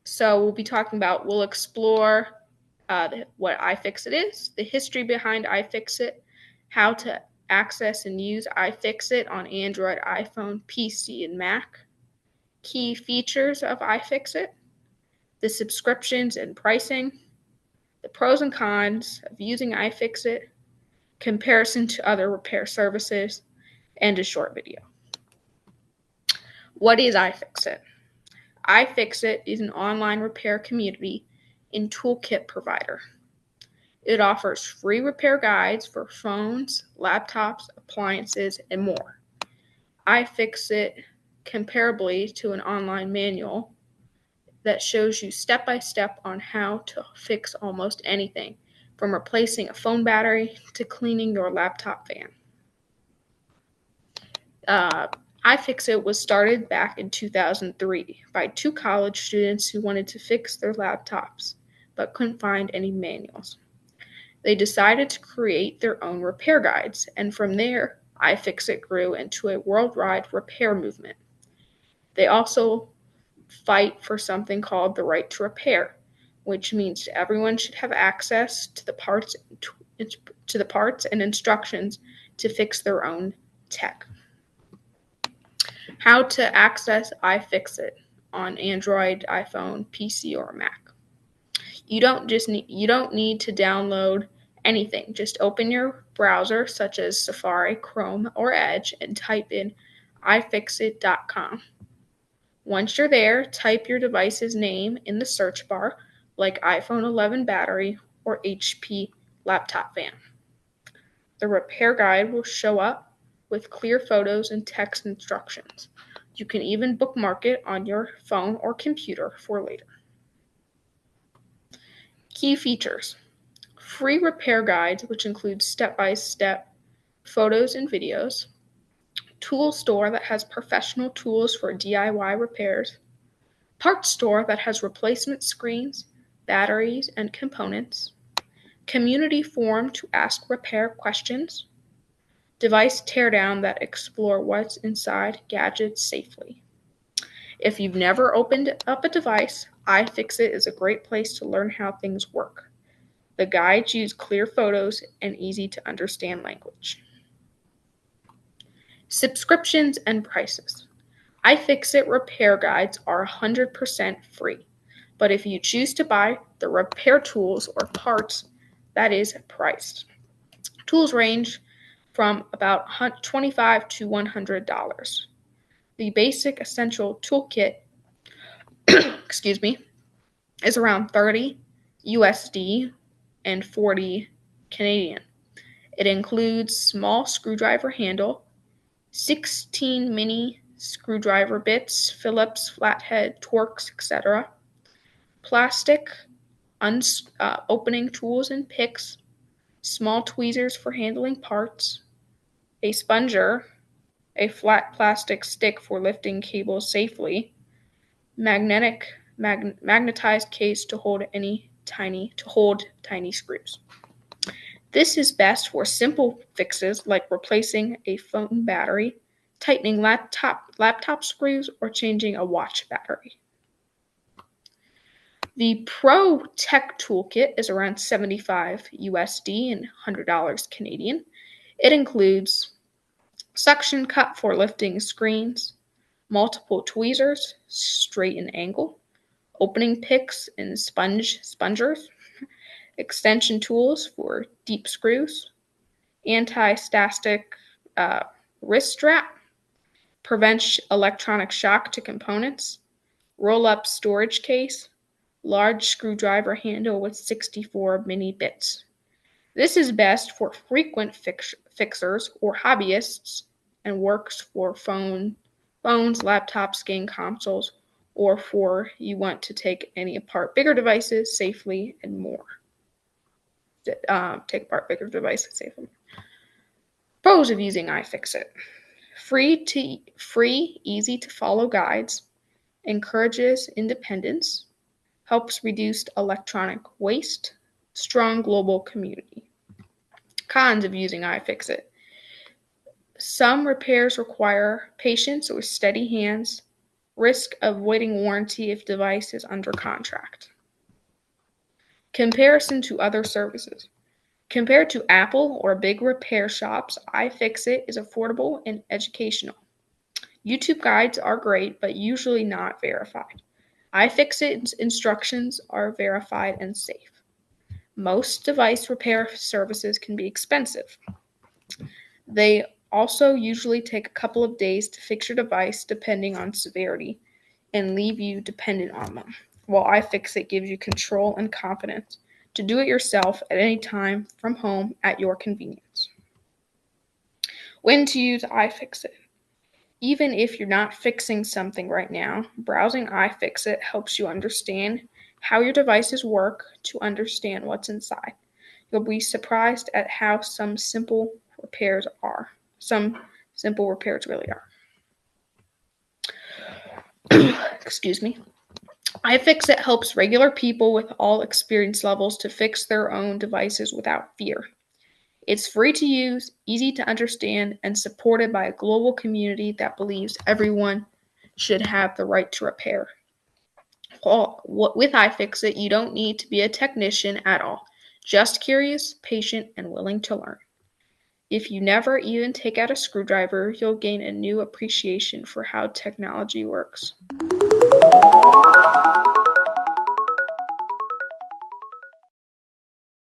So we'll explore what iFixit is, the history behind iFixit, how to access and use iFixit on Android, iPhone, PC, and Mac, key features of iFixit, the subscriptions and pricing, the pros and cons of using iFixit, comparison to other repair services, and a short video. What is iFixit? iFixit is an online repair community and toolkit provider. It offers free repair guides for phones, laptops, appliances, and more. iFixit comparably to an online manual that shows you step-by-step on how to fix almost anything, from replacing a phone battery to cleaning your laptop fan. iFixit was started back in 2003 by two college students who wanted to fix their laptops but couldn't find any manuals. They decided to create their own repair guides, and from there, iFixit grew into a worldwide repair movement. They also fight for something called the right to repair, which means everyone should have access to the parts and instructions to fix their own tech. How to access iFixit on Android, iPhone, PC, or Mac. You don't need to download anything. Just open your browser, such as Safari, Chrome, or Edge, and type in iFixit.com. Once you're there, type your device's name in the search bar, like iPhone 11 battery or HP laptop fan. The repair guide will show up with clear photos and text instructions. You can even bookmark it on your phone or computer for later. Key features. Free repair guides, which include step-by-step photos and videos. Tool store that has professional tools for DIY repairs. Parts store that has replacement screens, batteries, and components. Community forum to ask repair questions. Device teardown that explore what's inside gadgets safely. If you've never opened up a device, iFixit is a great place to learn how things work. The guides use clear photos and easy to understand language. Subscriptions and prices. iFixit repair guides are 100% free, but if you choose to buy the repair tools or parts, that is priced. Tools range from about $25 to $100. The basic essential toolkit is around $30 USD and $40 Canadian. It includes small screwdriver handle, 16 mini screwdriver bits, Phillips, flathead, Torx, etc., plastic opening tools and picks, small tweezers for handling parts, a sponger, a flat plastic stick for lifting cables safely, magnetized case to hold tiny screws. This is best for simple fixes like replacing a phone battery, tightening laptop screws, or changing a watch battery. The Pro Tech Toolkit is around $75 USD and $100 Canadian. It includes suction cup for lifting screens, multiple tweezers, straight and angle, opening picks and spongers, extension tools for deep screws, anti-static wrist strap, prevents electronic shock to components, roll-up storage case, large screwdriver handle with 64 mini bits. This is best for frequent fixers or hobbyists and works for phones, laptops, game consoles, or for you want to take any apart bigger devices safely and more. Take apart bigger devices safely. Pros of using iFixit. Free, easy to follow guides, encourages independence, helps reduce electronic waste, strong global community. Cons of using iFixit. Some repairs require patience or steady hands, risk of voiding warranty if device is under contract. Comparison to other services. Compared to Apple or big repair shops, iFixit is affordable and educational. YouTube guides are great, but usually not verified. iFixit's instructions are verified and safe. Most device repair services can be expensive. They also usually take a couple of days to fix your device depending on severity and leave you dependent on them, while iFixit gives you control and confidence to do it yourself at any time from home at your convenience. When to use iFixit. Even if you're not fixing something right now, browsing iFixit helps you understand how your devices work to understand what's inside. You'll be surprised at how some simple repairs really are. Excuse me. iFixit helps regular people with all experience levels to fix their own devices without fear. It's free to use, easy to understand, and supported by a global community that believes everyone should have the right to repair. With iFixit, you don't need to be a technician at all. Just curious, patient, and willing to learn. If you never even take out a screwdriver, you'll gain a new appreciation for how technology works.